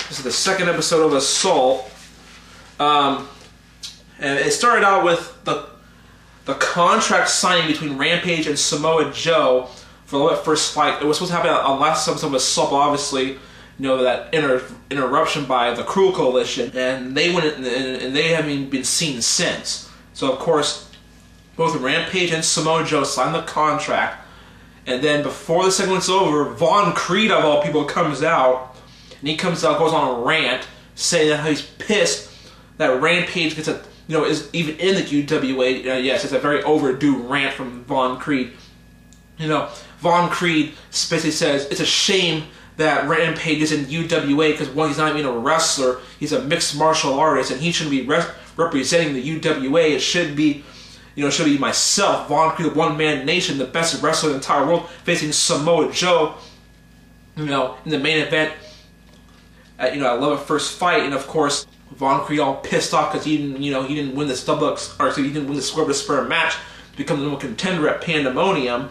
This is the second episode of Assault. And it started out with the contract signing between Rampage and Samoa Joe for the first fight. It was supposed to happen on last episode of Assault, obviously, you know, that interruption by the Cruel Coalition, and they went and they haven't been seen since. So of course, both Rampage and Samoa Joe signed the contract, and then before the segment's over, Von Creed of all people comes out, and he comes out, goes on a rant, saying that he's pissed that Rampage gets a, you know, is even in the UWA. Yes, it's a very overdue rant from Von Creed. You know, Von Creed basically says it's a shame that Rampage is in UWA because, one, he's not even a wrestler, he's a mixed martial artist, and he shouldn't be representing the UWA. It should be, you know, it should be myself, Von Creed, the one-man nation, the best wrestler in the entire world, facing Samoa Joe, you know, in the main event at, you know, at Love at First Fight. And of course, Von Creed all pissed off because he didn't, you know, he didn't win this he didn't win the Square vs. Square match to become the number contender at Pandemonium.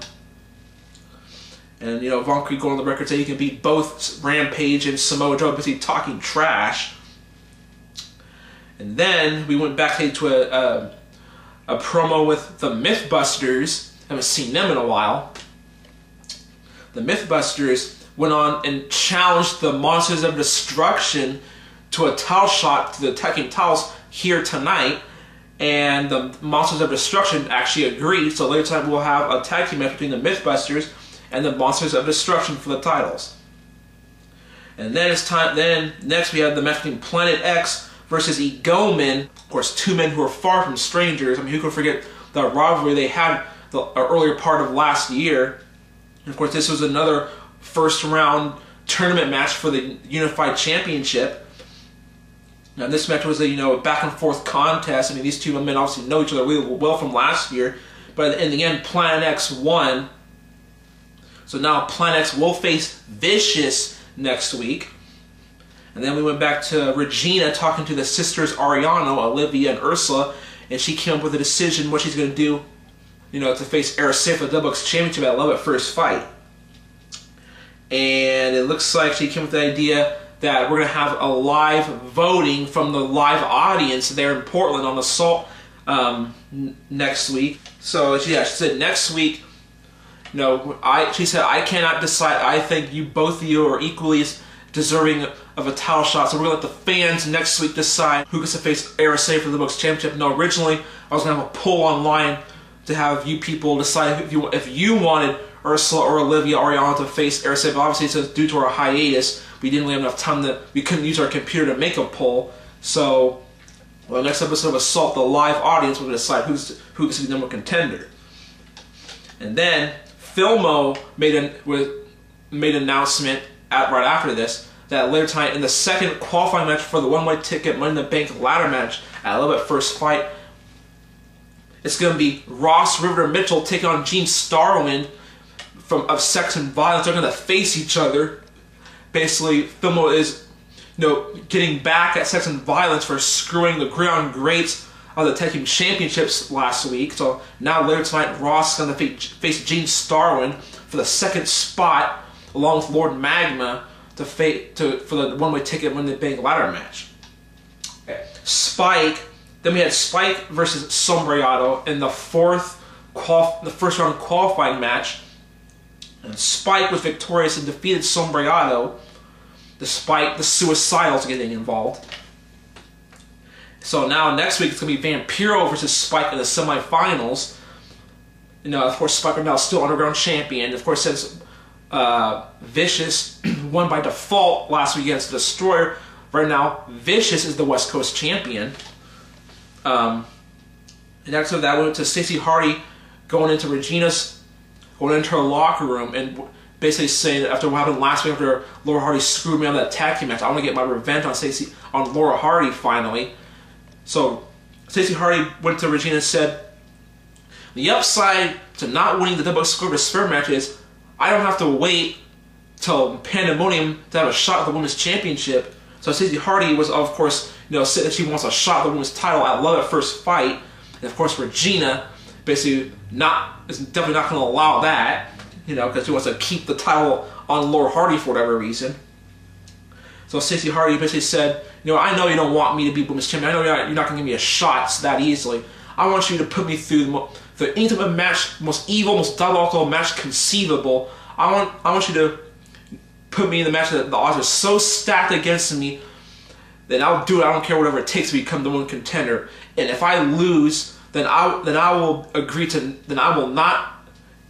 And, you know, Von Creed going on the record saying he can beat both Rampage and Samoa Joe because he's talking trash. And then we went back to a promo with the Mythbusters. Haven't seen them in a while. The Mythbusters went on and challenged the Monsters of Destruction to a title shot to the tag team titles here tonight, and the Monsters of Destruction actually agreed. So later tonight we'll have a tag team match between the Mythbusters and the Monsters of Destruction for the titles. And then it's time. Then next we have the match between Planet X versus Egomen. Of course, two men who are far from strangers. I mean, who could forget the rivalry they had the earlier part of last year? And of course, this was another first round tournament match for the Unified Championship. Now, this match was a, you know, back and forth contest. I mean, these two men obviously know each other really well from last year, but in the end, Planet X won. So now Planet X will face Vicious next week. And then we went back to Regina talking to the sisters Ariano, Olivia, and Ursula, and she came up with a decision what she's going to do, you know, to face Araceli for the X Championship at Love at First Fight. And it looks like she came up with the idea that we're going to have a live voting from the live audience there in Portland on Assault next week. So yeah, she said next week, you know, she said, I cannot decide. I think both of you are equally deserving of a title shot. So we're going to let the fans next week decide who gets to face Araceli for the X Championship. No, originally I was going to have a poll online to have you people decide if you wanted Ursula or Olivia Ariano to face Araceli, but obviously since due to our hiatus, we didn't really have enough time we couldn't use our computer to make a poll. So, well, next episode of Assault, the live audience will decide who gets to be the number contender. And then Filmo made an announcement right after this that later tonight in the second qualifying match for the one-way ticket Money in the Bank ladder match at Love at First Fight, it's going to be Ross River Mitchell taking on Gene Starwind of Sex and Violence. They're going to face each other. Basically, Filmo is, you know, getting back at Sex and Violence for screwing the Gridiron Greats of the Tag Team Championships last week. So now later tonight, Ross is going to face Gene Starwind for the second spot, along with Lord Magma, for the one-way ticket Money in the Bank ladder match. Okay. Spike. Then we had Spike versus Sombrerato in the first round qualifying match. And Spike was victorious and defeated Sombrerato, despite the Suicidals getting involved. So now next week it's going to be Vampiro versus Spike in the semifinals. You know, of course, Spike is now still Underground Champion. Of course, since Vicious won by default last week against Destroyer, right now Vicious is the West Coast Champion. And after that, we went to Stacey Hardy going into her locker room and basically saying that after what happened last week, after Laura Hardy screwed me on that tag team match, I want to get my revenge on Laura Hardy finally. So Stacey Hardy went to Regina and said, the upside to not winning the double Square vs. Square match is I don't have to wait till Pandemonium to have a shot at the Women's Championship. So Stacey Hardy was, of course, you know, said that she wants a shot at the Women's title at Love at First Fight. And of course, Regina basically is definitely not going to allow that, you know, because she wants to keep the title on Laura Hardy for whatever reason. So Stacey Hardy basically said, you know, I know you don't want me to be women's champion. I know you're not going to give me a shot that easily. I want you to put me through the intimate match, most evil, most diabolical match conceivable. I want you to put me in the match that the odds are so stacked against me, then I'll do it. I don't care whatever it takes to become the one contender. And if I lose, then I will agree to. Then I will not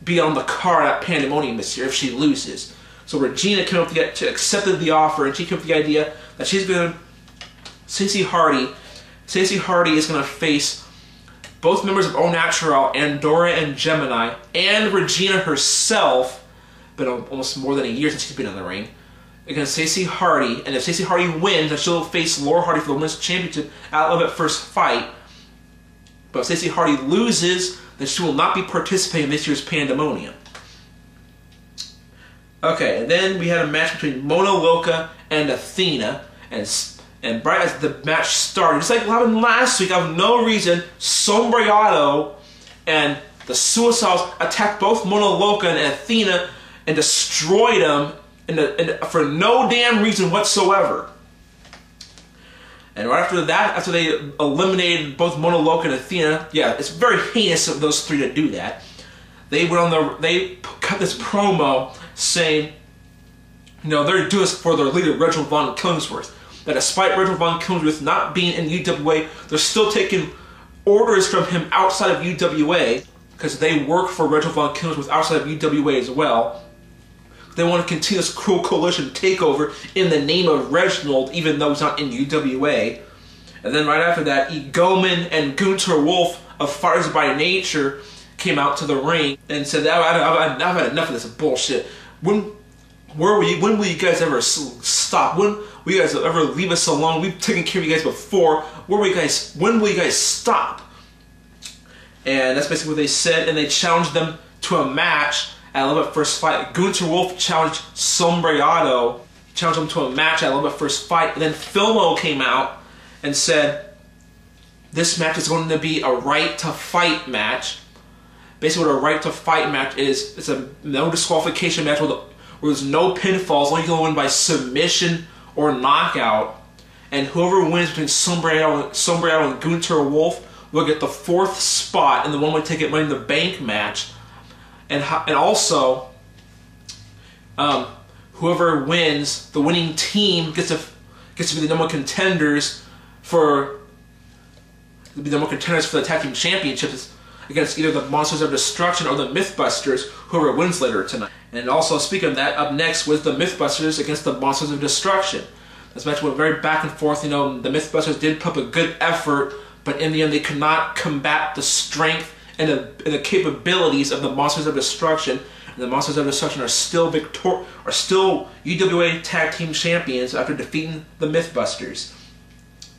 be on the card at Pandemonium this year if she loses. So Regina came up to accepted the offer, and she came up with the idea that she's going to Stacey Hardy is going to face both members of Au Natural, Andorra and Gemini, and Regina herself. Been almost more than a year since she's been in the ring, against Stacey Hardy. And if Stacey Hardy wins, then she'll face Laura Hardy for the Women's Championship at Love at First Fight. But if Stacey Hardy loses, then she will not be participating in this year's Pandemonium. Okay, and then we had a match between Mona Loca and Athena, and right as the match started, just like what happened last week, out of no reason, Sombrero and the Suicides attacked both Mona Loca and Athena and destroyed them for no damn reason whatsoever. And right after that, after they eliminated both Mona Loca and Athena, yeah, it's very heinous of those three to do that. They cut this promo saying, you know, they're doing this for their leader, Reginald Von Killingsworth. That despite Reginald Von Killingsworth not being in UWA, they're still taking orders from him outside of UWA, because they work for Reginald Von Killingsworth outside of UWA as well. They want to continue this cruel coalition takeover in the name of Reginald, even though he's not in UWA. And then right after that, Egoman and Gunter Wolf of Fighters by Nature came out to the ring and said, I've had enough of this bullshit. When will you guys ever stop? When will you guys ever leave us alone? We've taken care of you guys before. When will you guys stop? And that's basically what they said, and they challenged them to a match at Love at First Fight. Gunter Wolf challenged Sombrero, challenged him to a match at Love at First Fight, and then Filmo came out and said this match is going to be a right to fight match. Basically what a right to fight match is, it's a no disqualification match where there's no pinfalls, only you can win by submission or knockout. And whoever wins between Sombrero and Gunter Wolf will get the 4th spot in the one-way ticket Money in the Bank match. And also, whoever wins, the winning team gets to be the number one contenders for the tag team championships against either the Monsters of Destruction or the Mythbusters, whoever wins later tonight. And also, speaking of that, up next was the Mythbusters against the Monsters of Destruction. This match went very back and forth. You know, the Mythbusters did put up a good effort, but in the end, they could not combat the strength and the capabilities of the Monsters of Destruction. And the Monsters of Destruction are still UWA Tag Team Champions after defeating the Mythbusters.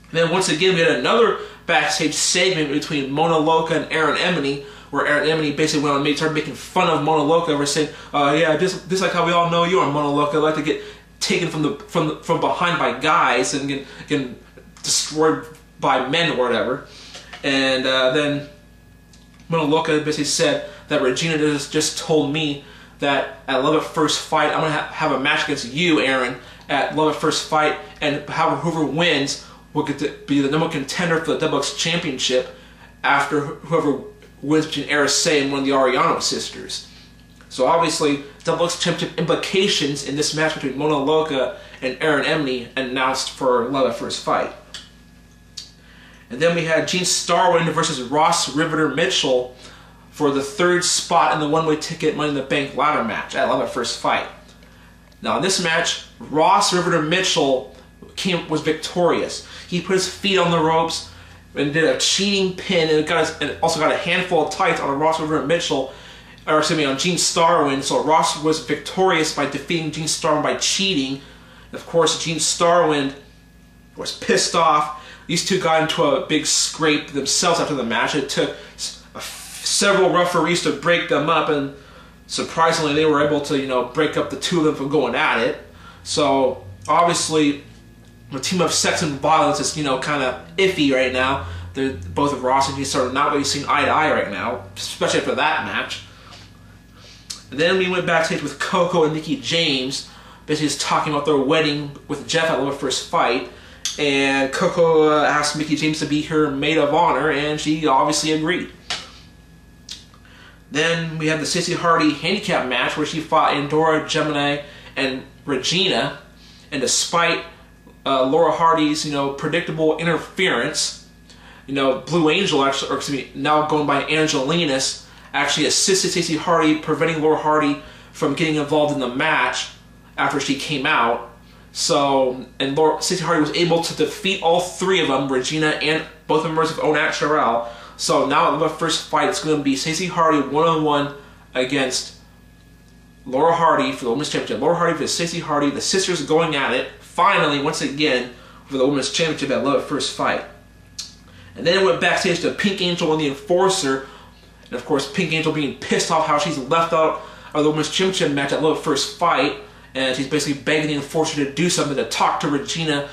And then once again, we had another backstage segment between Mona Loca and Aaron Emily, where Aaron Emily basically went on and started making fun of Mona Loca over saying, yeah, just like how we all know you are, Mona Loca, like to get taken from behind by guys and get destroyed by men or whatever. And then Mona Loca basically said that Regina just told me that at Love at First Fight, I'm going to have a match against you, Aaron, at Love at First Fight, and whoever wins will get to be the number one contender for the XX Championship after whoever wins between Araceli and one of the Ariano sisters. So obviously, XX Championship implications in this match between Mona Loca and Aaron Emily announced for Love at First Fight. And then we had Gene Starwind versus Ross Riveter Mitchell for the 3rd spot in the one-way ticket Money in the Bank ladder match at Love at First Fight. Now in this match, Ross Riveter Mitchell was victorious. He put his feet on the ropes and did a cheating pin and also got a handful of tights on Ross Riveter Mitchell, or excuse me, on Gene Starwind. So Ross was victorious by defeating Gene Starwind by cheating. Of course, Gene Starwind was pissed off. These two got into a big scrape themselves after the match. It took several referees to break them up, and surprisingly, they were able to, you know, break up the two of them from going at it. So obviously, the team of sex and violence is, you know, kind of iffy right now. Both of Ross and Gene Starwind not really seeing eye to eye right now, especially after that match. And then we went backstage with Coco and Mickie James basically is talking about their wedding with Jeff at Love at First Fight. And Coco asked Mickie James to be her maid of honor, and she obviously agreed. Then we had the Stacey Hardy handicap match where she fought Andorra, Gemini, and Regina. And despite Laura Hardy's, predictable interference, Blue Angel, actually, or excuse me, now going by Angelinas, actually assisted Stacey Hardy, preventing Laura Hardy from getting involved in the match after she came out. So, and Stacey Hardy was able to defeat all three of them, Regina and both members of Onat Sherelle. So now the first fight is going to be Stacey Hardy one-on-one against Laura Hardy for the Women's Championship. Laura Hardy versus Stacey Hardy, the sisters going at it, finally, once again, for the Women's Championship at Love at First Fight. And then it went backstage to Pink Angel and the Enforcer. And of course, Pink Angel being pissed off how she's left out of the Women's Championship match at Love at First Fight. And she's basically begging the Enforcer to do something, to talk to Regina